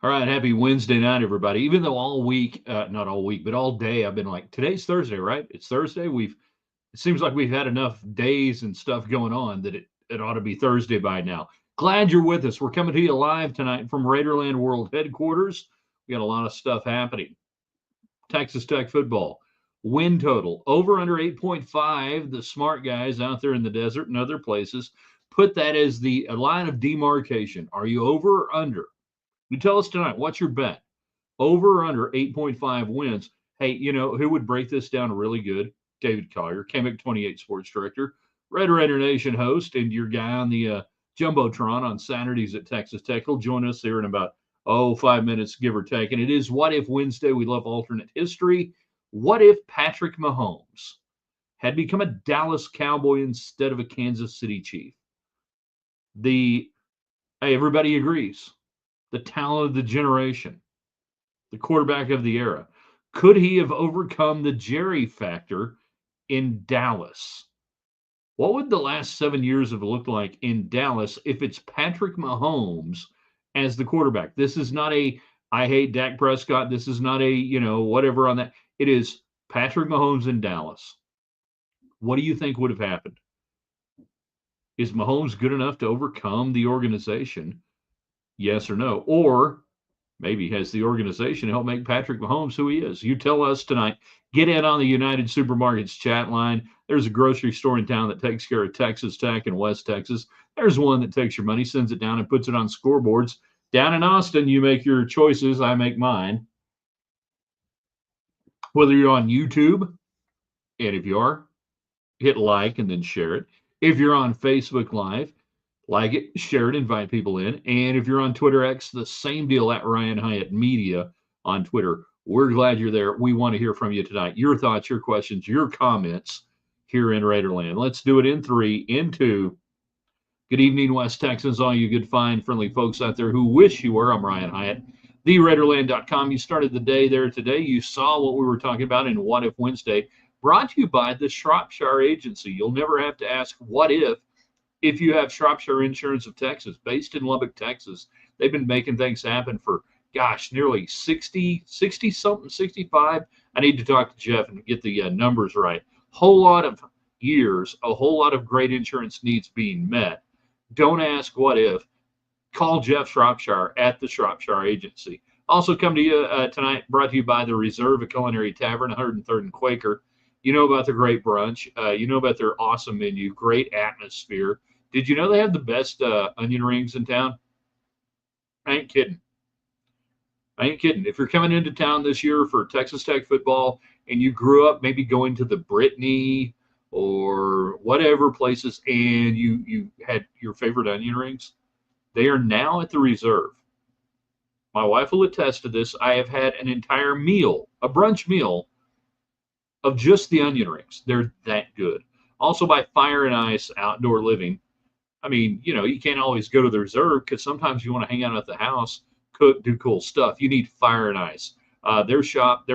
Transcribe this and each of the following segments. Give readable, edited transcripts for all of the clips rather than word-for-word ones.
All right, happy Wednesday night, everybody. Even though all week, not all week, but all day, I've been like, today's Thursday, right? It's Thursday. It seems like we've had enough days and stuff going on that it ought to be Thursday by now. Glad you're with us. We're coming to you live tonight from Raiderland World Headquarters. We got a lot of stuff happening. Texas Tech football. Win total over under 8.5. The smart guys out there in the desert and other places put that as the line of demarcation. Are you over or under? You tell us tonight, what's your bet? Over or under 8.5 wins. Hey, you know who would break this down really good? David Collier, KMIC 28 sports director, Red Raider Nation host, and your guy on the Jumbotron on Saturdays at Texas Tech. He'll join us here in about, 5 minutes, give or take. And it is What If Wednesday. We love alternate history. What if Patrick Mahomes had become a Dallas Cowboy instead of a Kansas City Chief? Everybody agrees. The talent of the generation, the quarterback of the era. Could he have overcome the Jerry factor in Dallas? What would the last 7 years have looked like in Dallas if it's Patrick Mahomes as the quarterback? This is not a I hate Dak Prescott. This is not a, whatever on that. It is Patrick Mahomes in Dallas. What do you think would have happened? Is Mahomes good enough to overcome the organization? Yes or no? Or maybe has the organization helped make Patrick Mahomes who he is? You tell us tonight. Get in on the United Supermarkets chat line. There's a grocery store in town that takes care of Texas Tech and West Texas. There's one that takes your money, sends it down, and puts it on scoreboards. Down in Austin, you make your choices. I make mine. Whether you're on YouTube, and if you are, hit like and then share it. If you're on Facebook Live, like it, share it, invite people in. And if you're on Twitter X, the same deal at Ryan Hyatt Media on Twitter. We're glad you're there. We want to hear from you tonight. Your thoughts, your questions, your comments here in Raiderland. Let's do it in 3, in 2. Good evening, West Texans, all you good, fine, friendly folks out there who wish you were. I'm Ryan Hyatt, theraiderland.com. You started the day there today. You saw what we were talking about in What If Wednesday, brought to you by the Shropshire Agency. You'll never have to ask what if you have Shropshire Insurance of Texas, based in Lubbock, Texas. They've been making things happen for, nearly 60 something, 65. I need to talk to Jeff and get the numbers right. Whole lot of years, a whole lot of great insurance needs being met. Don't ask what if. Call Jeff Shropshire at the Shropshire Agency. Also come to you tonight, brought to you by the Reserve, a culinary tavern, 103rd and Quaker. You know about their great brunch. You know about their awesome menu, great atmosphere. Did you know they have the best onion rings in town? I ain't kidding. If you're coming into town this year for Texas Tech football and you grew up maybe going to the Brittany or whatever places and you had your favorite onion rings, they are now at the Reserve. My wife will attest to this. I have had an entire meal, a brunch meal, of just the onion rings. They're that good. Also by Fire and Ice Outdoor Living. I mean, you can't always go to the Reserve because sometimes you want to hang out at the house, cook, do cool stuff. You need Fire and Ice. Their shop. They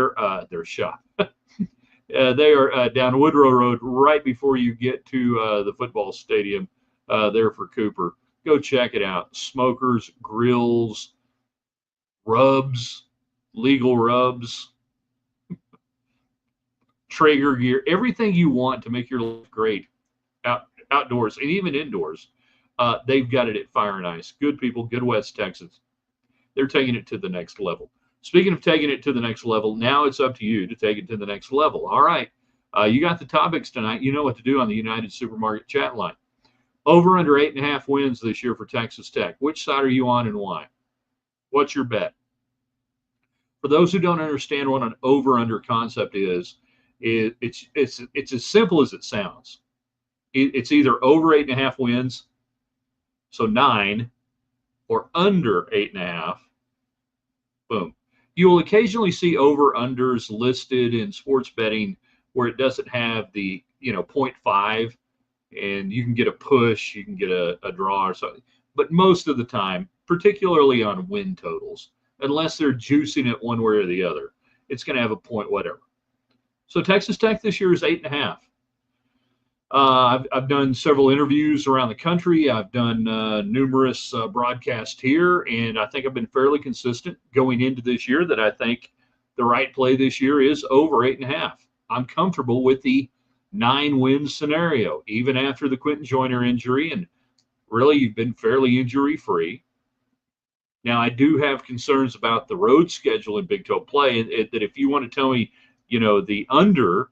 are down Woodrow Road right before you get to the football stadium there for Cooper. Go check it out. Smokers, grills, rubs, legal rubs, Traeger gear, everything you want to make your life great outdoors and even indoors. They've got it at Fire and Ice. Good people, good West Texas. They're taking it to the next level. Speaking of taking it to the next level, now it's up to you to take it to the next level. All right. You got the topics tonight. You know what to do on the United Supermarket chat line. Over under 8.5 wins this year for Texas Tech. Which side are you on and why? What's your bet? For those who don't understand what an over-under concept is, it's as simple as it sounds. It's either over 8.5 wins, so 9, or under 8.5. Boom. You will occasionally see over-unders listed in sports betting where it doesn't have the 0.5, and you can get a push, you can get a draw or something. But most of the time, particularly on win totals, unless they're juicing it one way or the other, it's going to have a point whatever. So Texas Tech this year is 8.5. I've done several interviews around the country. I've done numerous broadcasts here, and I think I've been fairly consistent going into this year that I think the right play this year is over 8.5. I'm comfortable with the 9-win scenario, even after the Quentin Joyner injury, and really you've been fairly injury free. Now, I do have concerns about the road schedule in Big 12 play, that if you want to tell me, the under,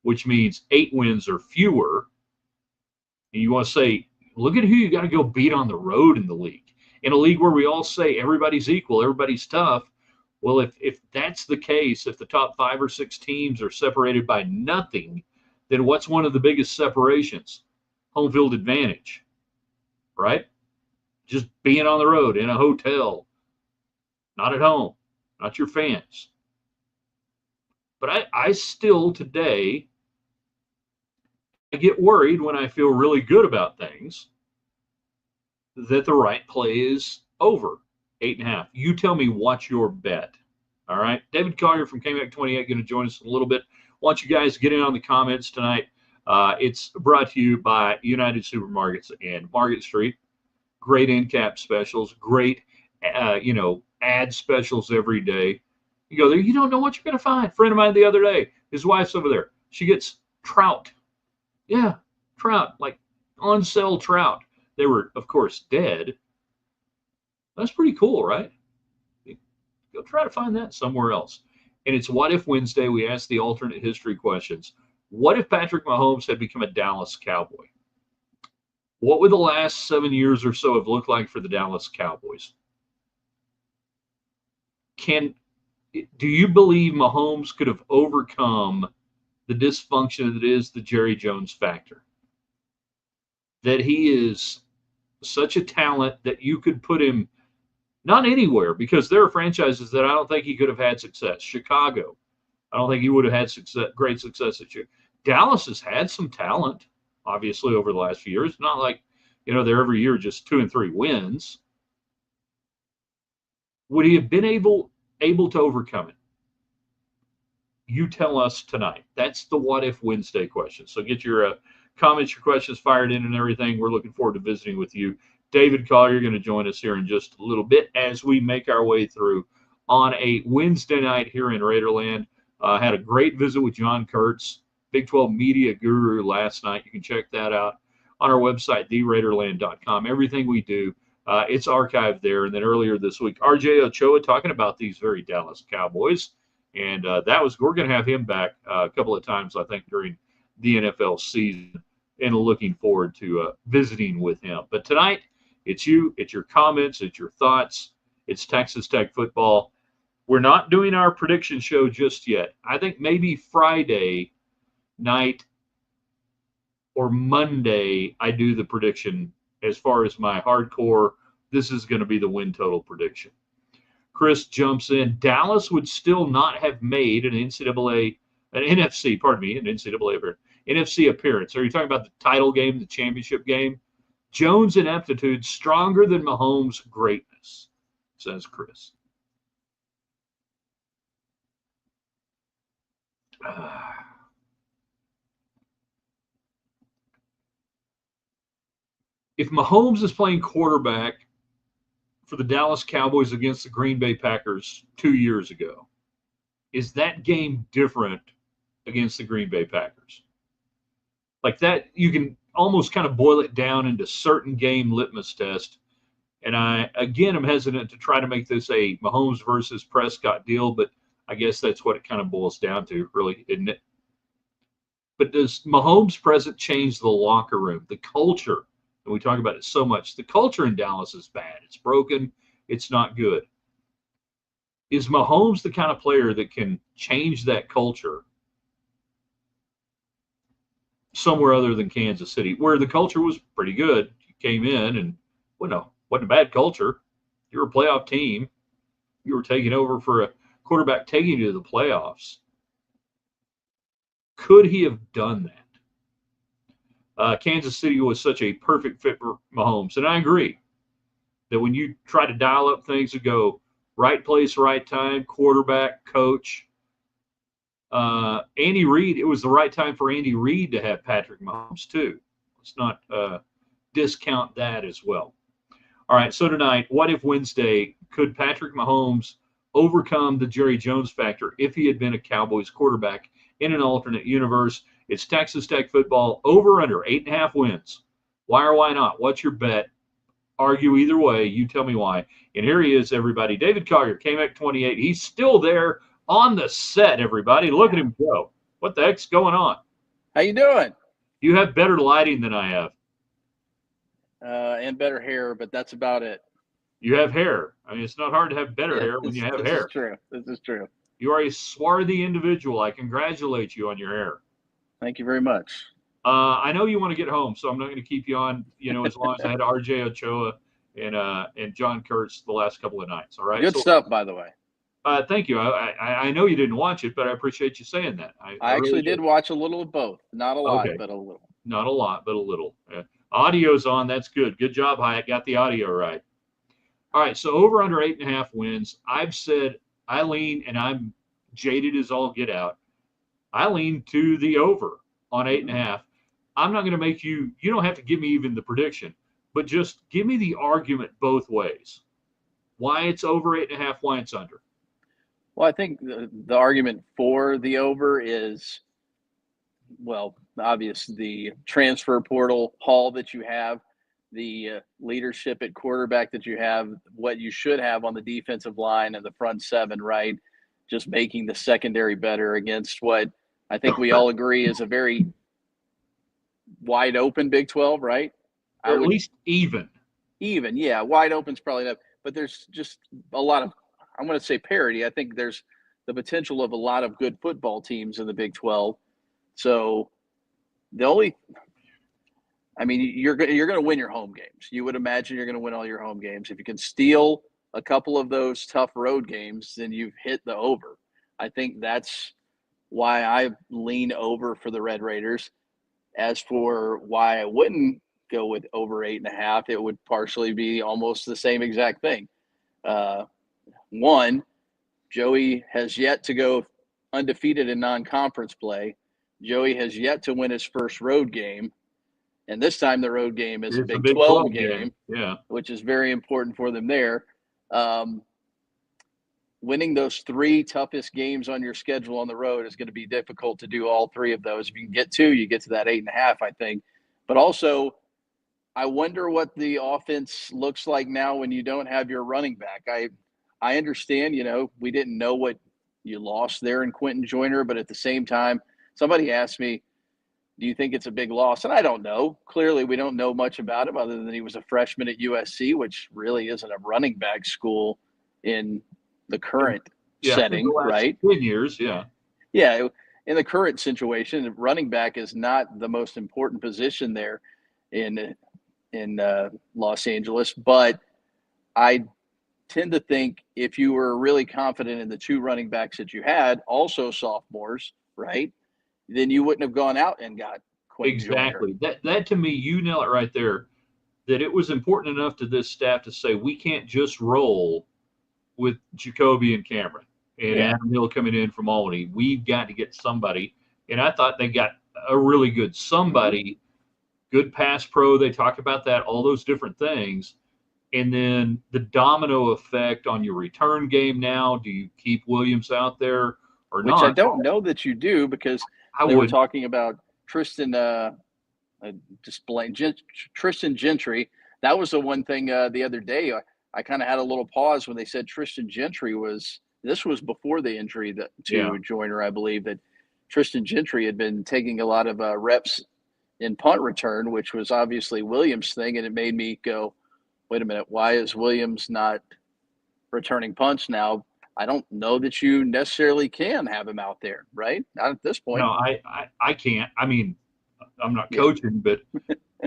which means 8 wins or fewer, and you want to say, look at who you got to go beat on the road in the league. In a league where we all say everybody's equal, everybody's tough. Well, if that's the case, if the top 5 or 6 teams are separated by nothing, then what's one of the biggest separations? Home field advantage, right? Just being on the road in a hotel, not at home, not your fans. But I still today, I get worried when I feel really good about things that the right play is over 8.5. You tell me what's your bet. All right. David Collier from KMAC 28 going to join us in a little bit. Want you guys to get in on the comments tonight. It's brought to you by United Supermarkets and Market Street. Great end cap specials, great, ad specials every day. You go there, you don't know what you're going to find. A friend of mine the other day, his wife's over there. She gets trout. Yeah, trout, like on sale trout. They were, of course, dead. That's pretty cool, right? Go try to find that somewhere else. And it's What If Wednesday. We ask the alternate history questions. What if Patrick Mahomes had become a Dallas Cowboy? What would the last 7 years or so have looked like for the Dallas Cowboys? Do you believe Mahomes could have overcome the dysfunction that is the Jerry Jones factor? That he is such a talent that you could put him not anywhere, because there are franchises that I don't think he could have had success. Chicago, I don't think he would have had great success at you. Dallas has had some talent, obviously, over the last few years. Not like, they're every year just 2 and 3 wins. Would he have been able to overcome it? You tell us tonight. That's the What If Wednesday question. So get your comments, your questions fired in and everything. We're looking forward to visiting with you. David Collier going to join us here in just a little bit as we make our way through on a Wednesday night here in Raiderland. Had a great visit with John Kurtz, Big 12 media guru, last night. You can check that out on our website, theraiderland.com. Everything we do, it's archived there. And then earlier this week, RJ Ochoa talking about these very Dallas Cowboys. And we're going to have him back a couple of times, I think, during the NFL season, and looking forward to visiting with him. But tonight, it's you, it's your comments, it's your thoughts, it's Texas Tech football. We're not doing our prediction show just yet. I think maybe Friday night or Monday, I do the prediction as far as my hardcore. This is going to be the win total prediction. Chris jumps in. Dallas would still not have made an NFC appearance. Are you talking about the title game, the championship game? Jones' ineptitude stronger than Mahomes' greatness, says Chris. If Mahomes is playing quarterback for the Dallas Cowboys against the Green Bay Packers 2 years ago, is that game different against the Green Bay Packers? Like that, you can almost kind of boil it down into certain game litmus test. And I'm hesitant to try to make this a Mahomes versus Prescott deal, but I guess that's what it kind of boils down to, really, isn't it? But does Mahomes' presence change the locker room, the culture? And we talk about it so much. The culture in Dallas is bad. It's broken. It's not good. Is Mahomes the kind of player that can change that culture somewhere other than Kansas City, where the culture was pretty good? You came in and, wasn't a bad culture. You were a playoff team. You were taking over for a quarterback taking you to the playoffs. Could he have done that? Kansas City was such a perfect fit for Mahomes. And I agree that when you try to dial up things and go right place, right time, quarterback, coach, Andy Reid, it was the right time for Andy Reid to have Patrick Mahomes, too. Let's not discount that as well. All right, so tonight, what if Wednesday, could Patrick Mahomes overcome the Jerry Jones factor if he had been a Cowboys quarterback in an alternate universe? It's Texas Tech football, over under 8.5 wins. Why or why not? What's your bet? Argue either way. You tell me why. And here he is, everybody. David Collier, KMEC 28. He's still there on the set, everybody. Look at him go. What the heck's going on? How you doing? You have better lighting than I have. And better hair, but that's about it. You have hair. I mean, it's not hard to have better hair when you have hair. This is true. This is true. You are a swarthy individual. I congratulate you on your hair. Thank you very much. I know you want to get home, so I'm not going to keep you on, as long as I had RJ Ochoa and John Kurtz the last couple of nights. All right. Good stuff, by the way. Thank you. I know you didn't watch it, but I appreciate you saying that. I actually really did watch a little of both. Not a lot, but a little. Not a lot, but a little. Audio's on. That's good. Good job, Hyatt. Got the audio right. All right. So over under 8.5 wins. I've said I lean, and I'm jaded as all get out. I lean to the over on 8.5. I'm not going to make you don't have to give me even the prediction, but just give me the argument both ways. Why it's over 8.5, why it's under. Well, I think the argument for the over is, well, obvious, the transfer portal haul that you have, the leadership at quarterback that you have, what you should have on the defensive line and the front seven, right? Just making the secondary better against what I think we all agree is a very wide open Big 12, right? At least even. Even, yeah. Wide open's probably enough. But there's just a lot of, I'm going to say parity. I think there's the potential of a lot of good football teams in the Big 12. So you're going to win your home games. You would imagine you're going to win all your home games. If you can steal a couple of those tough road games, then you've hit the over. I think that's why I lean over for the Red Raiders. As for why I wouldn't go with over 8.5, it would partially be almost the same exact thing. One, Joey has yet to go undefeated in non-conference play. Joey has yet to win his first road game. And this time the road game is a Big 12 game, yeah, which is very important for them there. Winning those three toughest games on your schedule on the road is going to be difficult to do all three of those. If you can get two, you get to that 8.5, I think. But also, I wonder what the offense looks like now when you don't have your running back. I understand, we didn't know what you lost there in Quentin Joyner, but at the same time, somebody asked me, do you think it's a big loss? And I don't know. Clearly, we don't know much about him other than he was a freshman at USC, which really isn't a running back school in the current setting, right? 10 years, yeah. Yeah, in the current situation, running back is not the most important position there in Los Angeles. But I tend to think if you were really confident in the two running backs that you had, also sophomores, right, then you wouldn't have gone out and got Quentin exactly. Joyner. That to me, you nail it right there, that it was important enough to this staff to say we can't just roll with Jacoby and Cameron and Adam Hill coming in from Albany. We've got to get somebody. And I thought they got a really good somebody, good pass pro. They talked about that, all those different things. And then the domino effect on your return game now. Do you keep Williams out there or not? Which I don't know that you do, because they were talking about Tristan Gentry. That was the one thing the other day. I kind of had a little pause when they said Tristan Gentry this was before the injury to Joyner, I believe, that Tristan Gentry had been taking a lot of reps in punt return, which was obviously Williams' thing. And it made me go, wait a minute, why is Williams not returning punts now? I don't know that you necessarily can have him out there, right? Not at this point. No, I can't. I mean, I'm not coaching, but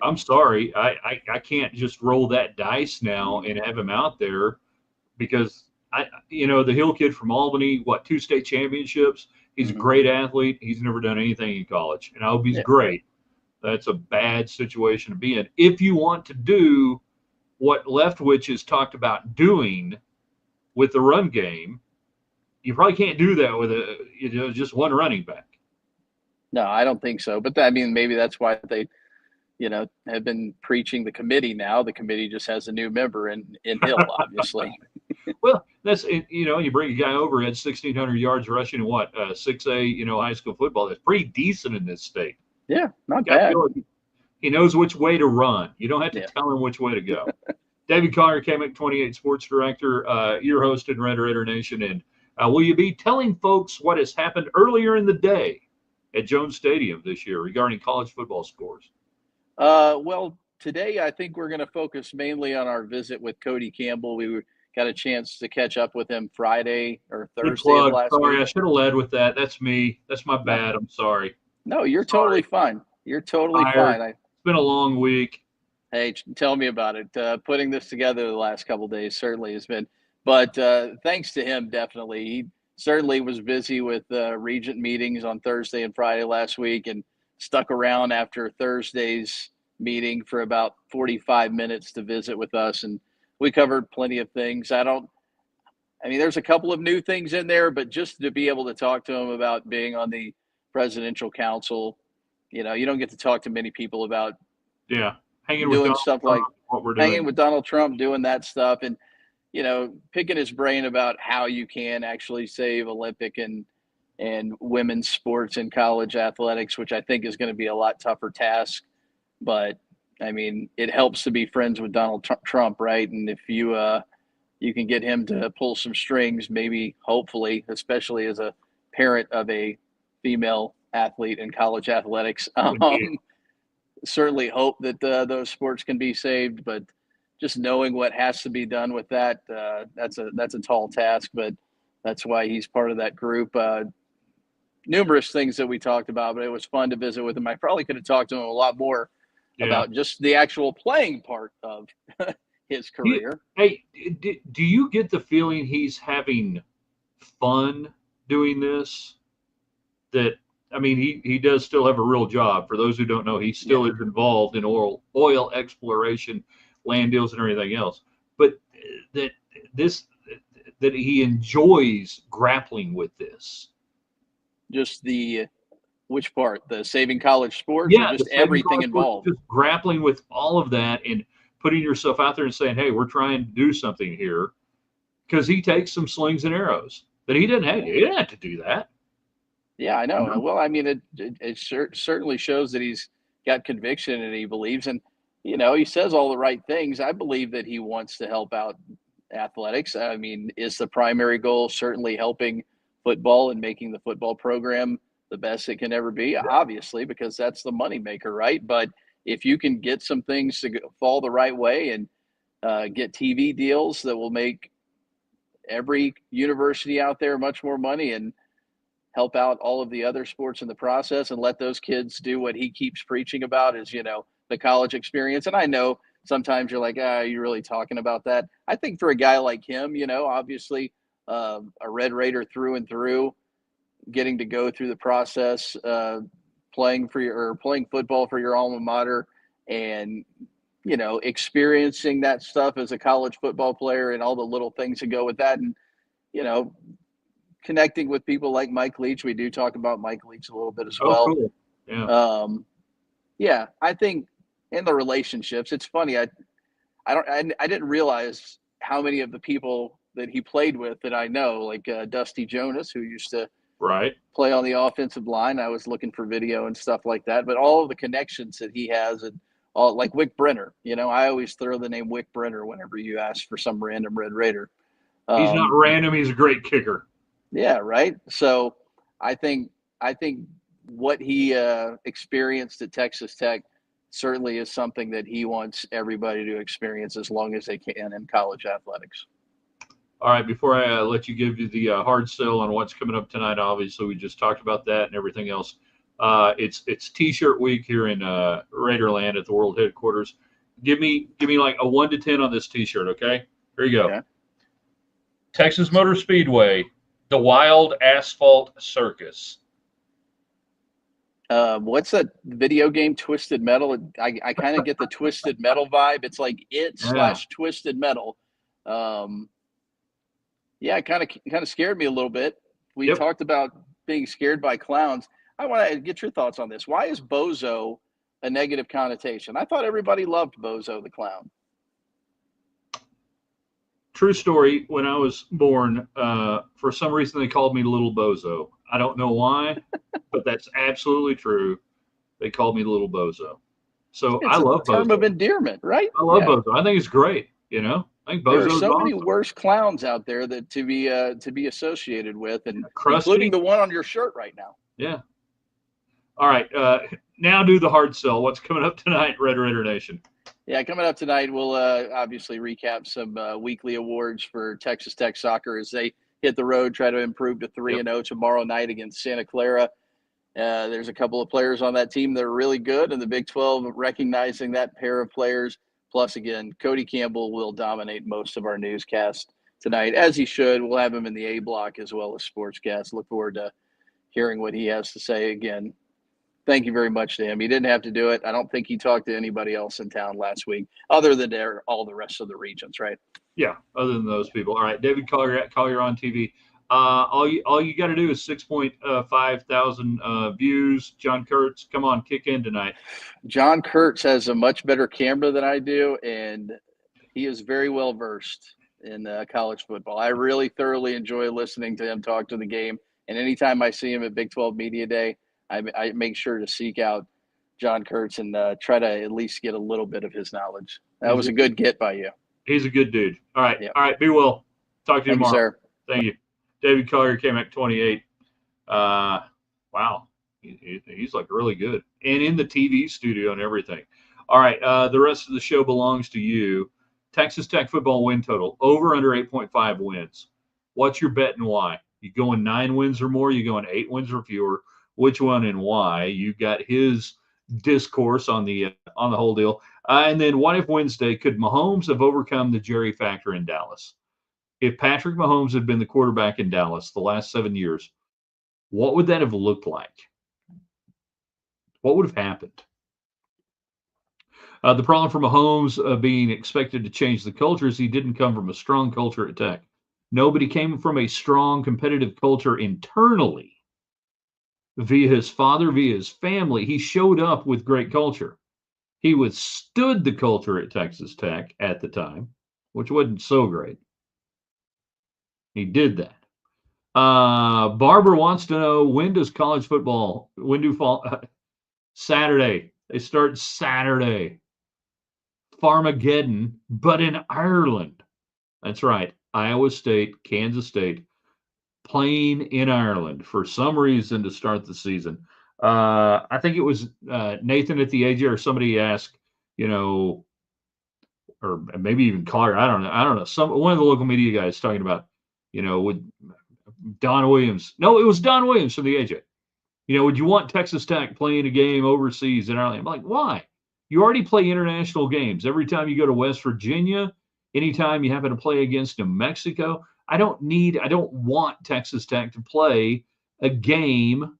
I'm sorry. I can't just roll that dice now and have him out there, because the Hill kid from Albany, 2 state championships. He's a great athlete. He's never done anything in college, and I hope he's great. That's a bad situation to be in. If you want to do what Leftwich has talked about doing with the run game, you probably can't do that with just one running back. No, I don't think so. But I mean, maybe that's why they, have been preaching the committee now. The committee just has a new member in Hill, obviously. Well, that's it. You bring a guy over at 1,600 yards rushing in what 6A, high school football. That's pretty decent in this state. Yeah, not bad. He knows which way to run. You don't have to Yeah. tell him which way to go. David Collier, KMIC 28 Sports Director, your host in Red Raider Nation. And will you be telling folks what has happened earlier in the day at Jones Stadium this year regarding college football scores? Well, today I think we're going to focus mainly on our visit with Cody Campbell. We got a chance to catch up with him Friday or Thursday of last Sorry, week. I should have led with that. That's me. That's my bad. I'm sorry. No, you're totally fine. You're totally fine. It's been a long week. Hey, tell me about it. Putting this together the last couple of days certainly has been, but thanks to him, definitely. He certainly was busy with regent meetings on Thursday and Friday last week and stuck around after Thursday's meeting for about 45 minutes to visit with us. And we covered plenty of things. There's a couple of new things in there, but just to be able to talk to him about being on the presidential council, you don't get to talk to many people about doing stuff like hanging with Donald Trump, doing that stuff, and picking his brain about how you can actually save Olympic and women's sports and college athletics, which I think is going to be a lot tougher task. But I mean, it helps to be friends with Donald Trump, right? And if you can get him to pull some strings, maybe, hopefully, especially as a parent of a female athlete in college athletics, certainly hope that those sports can be saved. But just knowing what has to be done with that, that's a tall task. But that's why he's part of that group. Numerous things that we talked about, but it was fun to visit with him. I probably could have talked to him a lot more about just the actual playing part of his career. Do you get the feeling he's having fun doing this? He does still have a real job. For those who don't know, he still is involved in oil exploration, land deals, and everything else. But that he enjoys grappling with this. Just which part? The saving college sports, or just everything involved? Just grappling with all of that and putting yourself out there and saying, hey, we're trying to do something here. Because he takes some slings and arrows that he didn't have. He didn't have to do that. Yeah, I know. Well, it certainly shows that he's got conviction and he believes. And, he says all the right things. I believe that he wants to help out athletics. Is the primary goal certainly helping football and making the football program the best it can ever be? Obviously, because that's the moneymaker, right? But if you can get some things to fall the right way and get TV deals that will make every university out there much more money and help out all of the other sports in the process, and let those kids do what he keeps preaching about is, the college experience. And I know sometimes you're like, are you really talking about that? I think for a guy like him, obviously a Red Raider through and through, getting to go through the process, playing football for your alma mater and, experiencing that stuff as a college football player and all the little things that go with that. And, connecting with people like Mike Leach. We do talk about Mike Leach a little bit as well. Cool. Yeah. I think in the relationships, it's funny. I didn't realize how many of the people that he played with that I know, like Dusty Jonas, who used to play on the offensive line. I was looking for video and stuff like that, but all of the connections that he has, and all, like Wick Brenner, I always throw the name Wick Brenner whenever you ask for some random Red Raider. He's not random. He's a great kicker. Yeah, right. So I think what he experienced at Texas Tech certainly is something that he wants everybody to experience as long as they can in college athletics. All right, before I let you give you the hard sell on what's coming up tonight, obviously we just talked about that and everything else. It's T-shirt week here in Raiderland at the World Headquarters. Give me like a 1 to 10 on this T-shirt, okay? Here you go. Okay. Texas Motor Speedway, the Wild Asphalt Circus. What's that video game, Twisted Metal? I kind of get the Twisted Metal vibe. It's like /Twisted Metal. Yeah, it kind of scared me a little bit. We Yep. talked about being scared by clowns. I want to get your thoughts on this. Why is bozo a negative connotation? I thought everybody loved Bozo the clown. True story. When I was born, for some reason they called me Little Bozo. I don't know why, but that's absolutely true. They called me Little Bozo. So I It's a love term of Bozo. endearment, right? I love Yeah. Bozo. I think it's great. I think There are Bozo is so many awesome. worse clowns out there that to be associated with, and including Crusty. the one on your shirt right now. Yeah. All right. Now do the hard sell. What's coming up tonight, Red Raider Nation? Yeah, coming up tonight, we'll obviously recap some weekly awards for Texas Tech soccer as they hit the road, try to improve to 3-0 tomorrow night against Santa Clara. There's a couple of players on that team that are really good, and the Big 12 recognizing that pair of players. Plus, again, Cody Campbell will dominate most of our newscast tonight, as he should. We'll have him in the A block as well as Sportscast. Look forward to hearing what he has to say again. Thank you very much to him. He didn't have to do it. I don't think he talked to anybody else in town last week, other than all the rest of the regions, right? Yeah, other than those people. All right, David Collier at Collier on TV. All you got to do is 6.5 thousand views. John Kurtz, come on, kick in tonight. John Kurtz has a much better camera than I do, and he is very well versed in college football. I really thoroughly enjoy listening to him talk to the game, and anytime I see him at Big 12 Media Day, I make sure to seek out John Kurtz and try to at least get a little bit of his knowledge. That was a good get by you. He's a good dude. All right. Yep. All right. Be well. Talk to you Thank you, tomorrow. sir. Thank you. David Collier came at 28. Wow. He's like really good. And in the TV studio and everything. All right. The rest of the show belongs to you. Texas Tech football win total over under 8.5 wins. What's your bet and why? You going 9 wins or more? You going 8 wins or fewer? Which one and why? You got his discourse on the whole deal. And then what if Wednesday, could Mahomes have overcome the Jerry factor in Dallas? If Patrick Mahomes had been the quarterback in Dallas the last 7 years, what would that have looked like? What would have happened? The problem for Mahomes being expected to change the culture is he didn't come from a strong culture at Tech. Nobody came from a strong competitive culture internally via his father, via his family. He showed up with great culture. He withstood the culture at Texas Tech at the time, which wasn't so great. He did that. Barbara wants to know, when does college football, when do fall? Saturday. They start Saturday. Farmageddon, but in Ireland. That's right. Iowa State, Kansas State, playing in Ireland for some reason to start the season. I think it was Nathan at the AJ or somebody asked, or maybe even Collier. I don't know. One of the local media guys talking about, would Don Williams? No, it was Don Williams from the AJ. Would you want Texas Tech playing a game overseas in Ireland? I'm like, why? You already play international games every time you go to West Virginia. Anytime you happen to play against New Mexico, I don't want Texas Tech to play a game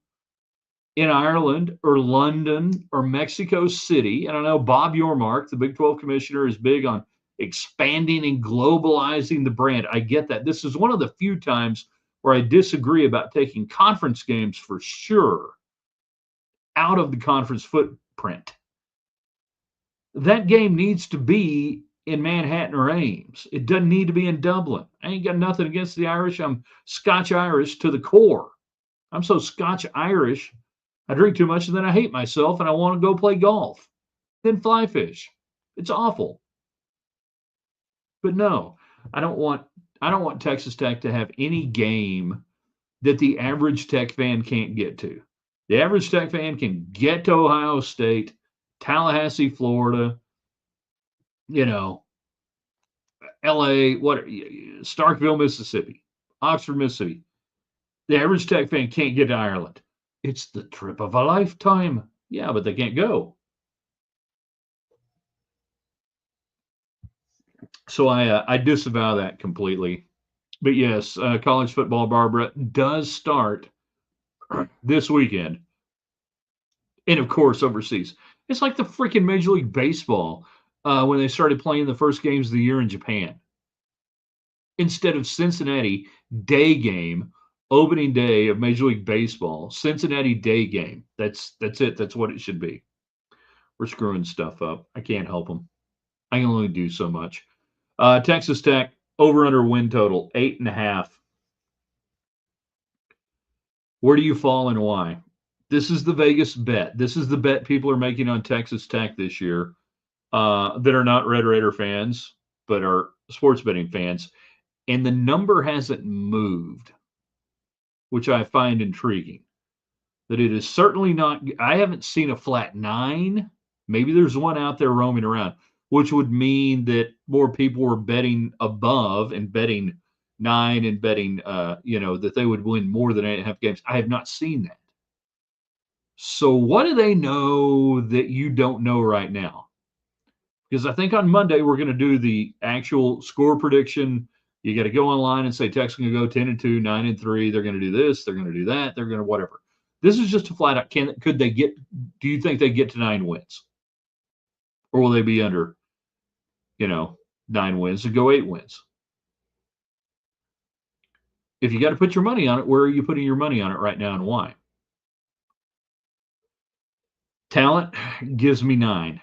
in Ireland or London or Mexico City. And I know Bob Yormark, the Big 12 commissioner, is big on expanding and globalizing the brand. I get that. This is one of the few times where I disagree about taking conference games for sure out of the conference footprint. That game needs to be in Manhattan or Ames. It doesn't need to be in Dublin. I ain't got nothing against the Irish. I'm Scotch Irish to the core. I'm so Scotch Irish. I drink too much and then I hate myself and I want to go play golf. Then fly fish. It's awful. But no, I don't want Texas Tech to have any game that the average Tech fan can't get to. The average Tech fan can get to Ohio State, Tallahassee, Florida, LA, Starkville, Mississippi, Oxford, Mississippi. The average Tech fan can't get to Ireland. It's the trip of a lifetime. Yeah, but they can't go. So I disavow that completely. But yes, college football, Barbara, does start this weekend. And of course, overseas. It's like the freaking Major League Baseball when they started playing the first games of the year in Japan. instead of Cincinnati day game, opening day of Major League Baseball, Cincinnati day game. That's it. That's what it should be. We're screwing stuff up. I can't help them. I can only do so much. Texas Tech over under win total 8.5. Where do you fall and why? This is the Vegas bet. This is the bet people are making on Texas Tech this year that are not Red Raider fans, but are sports betting fans. And the number hasn't moved, which I find intriguing. That it is certainly not, I haven't seen a flat 9. Maybe there's one out there roaming around, which would mean that more people were betting above and betting 9 and betting, that they would win more than 8.5 games. I have not seen that. So what do they know that you don't know right now? Because I think on Monday we're going to do the actual score prediction. You got to go online and say Tech's going to go 10-2, 9-3. They're going to do this. They're going to do that. They're going to whatever. This is just a flat out. Could they get? Do you think they get to 9 wins, or will they be under, 9 wins and go 8 wins? If you got to put your money on it, where are you putting your money on it right now, and why? Talent gives me 9.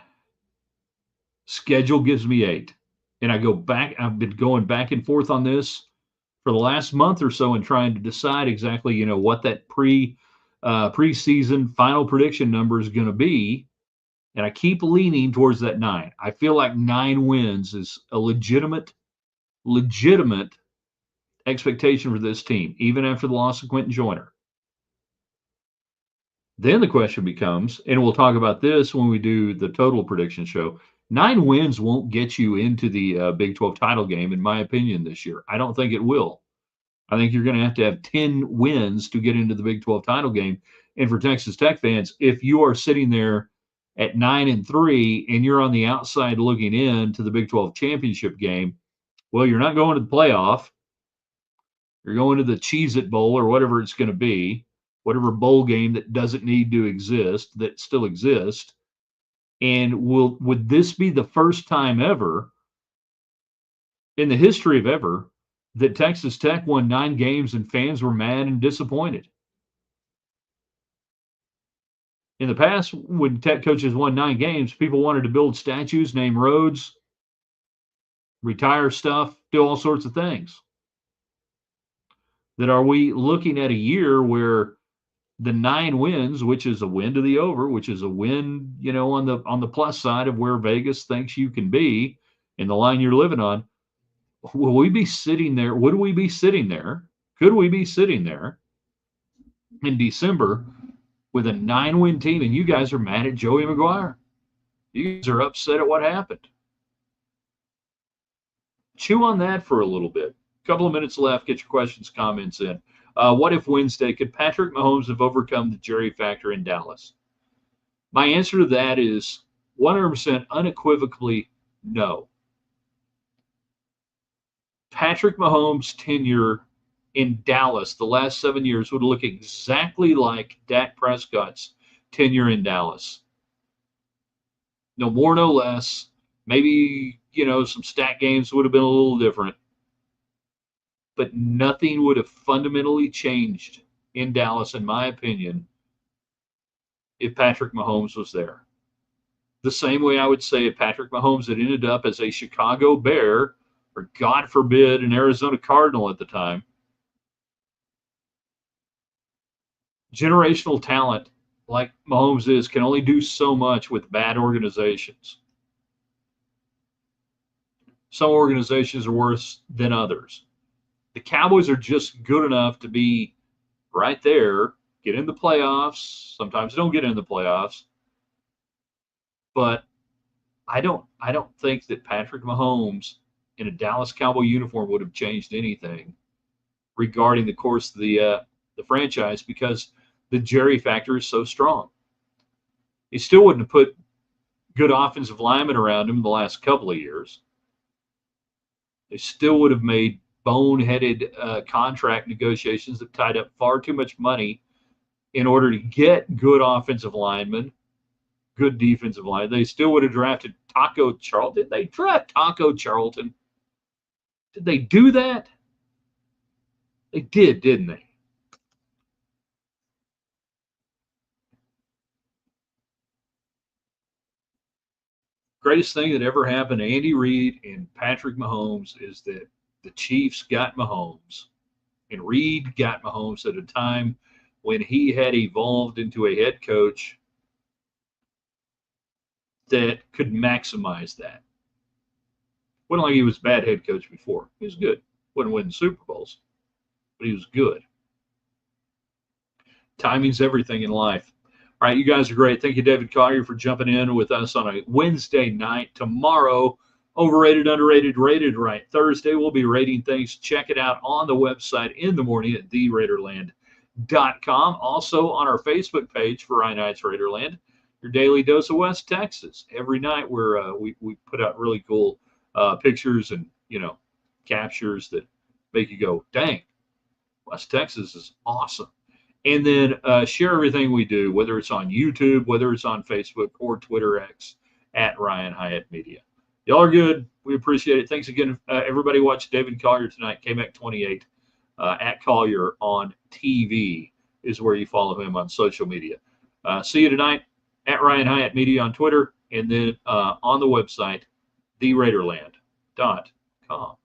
Schedule gives me 8. And I go back. I've been going back and forth on this for the last month or so and trying to decide exactly, what that preseason final prediction number is going to be. And I keep leaning towards that 9. I feel like 9 wins is a legitimate expectation for this team, even after the loss of Quentin Joyner. Then the question becomes, and we'll talk about this when we do the total prediction show, 9 wins won't get you into the Big 12 title game, in my opinion, this year. I don't think it will. I think you're going to have 10 wins to get into the Big 12 title game. And for Texas Tech fans, if you are sitting there at 9-3 and you're on the outside looking in to the Big 12 championship game, well, you're not going to the playoff. You're going to the Cheez-It Bowl or whatever it's going to be, whatever bowl game that doesn't need to exist, that still exists. And would this be the first time ever in the history of ever that Texas Tech won 9 games and fans were mad and disappointed? In the past, when Tech coaches won 9 games, people wanted to build statues, name roads, retire stuff, do all sorts of things. That are we looking at a year where the 9 wins, which is a win to the over, which is a win, on the plus side of where Vegas thinks you can be in the line you're living on, will we be sitting there? Would we be sitting there? Could we be sitting there in December with a 9-win team and you guys are mad at Joey McGuire? You guys are upset at what happened. Chew on that for a little bit. A couple of minutes left. Get your questions, comments in. What if Wednesday? Could Patrick Mahomes have overcome the Jerry factor in Dallas? My answer to that is 100% unequivocally no. Patrick Mahomes' tenure in Dallas the last 7 years would look exactly like Dak Prescott's tenure in Dallas. No more, no less. Maybe, some stat games would have been a little different. But nothing would have fundamentally changed in Dallas, in my opinion, if Patrick Mahomes was there. The same way I would say if Patrick Mahomes had ended up as a Chicago Bear, or God forbid, an Arizona Cardinal at the time. Generational talent like Mahomes is can only do so much with bad organizations. Some organizations are worse than others. The Cowboys are just good enough to be right there, get in the playoffs. Sometimes don't get in the playoffs. But I don't think that Patrick Mahomes in a Dallas Cowboy uniform would have changed anything regarding the course of the franchise, because the Jerry factor is so strong. He still wouldn't have put good offensive linemen around him the last couple of years. They still would have made boneheaded contract negotiations that tied up far too much money in order to get good offensive linemen, good defensive line. They still would have drafted Taco Charlton. Did they draft Taco Charlton? Did they do that? They did, didn't they? Greatest thing that ever happened to Andy Reid and Patrick Mahomes is that the Chiefs got Mahomes, and Reid got Mahomes at a time when he had evolved into a head coach that could maximize that. Wasn't like he was a bad head coach before. He was good. Wouldn't win Super Bowls, but he was good. Timing's everything in life. All right, you guys are great. Thank you, David Collier, for jumping in with us on a Wednesday night. Tomorrow, overrated, underrated, rated right. Thursday, we'll be rating things. Check it out on the website in the morning at theraiderland.com. Also on our Facebook page for Ryan Heights Raiderland, your daily dose of West Texas. Every night we put out really cool pictures and captures that make you go, dang, West Texas is awesome. And then share everything we do, whether it's on YouTube, whether it's on Facebook or Twitter X at Ryan Hyatt Media. Y'all are good. We appreciate it. Thanks again. Everybody watch David Collier tonight, KMEC 28 at Collier on TV is where you follow him on social media. See you tonight at Ryan Hyatt Media on Twitter and then on the website, theraiderland.com.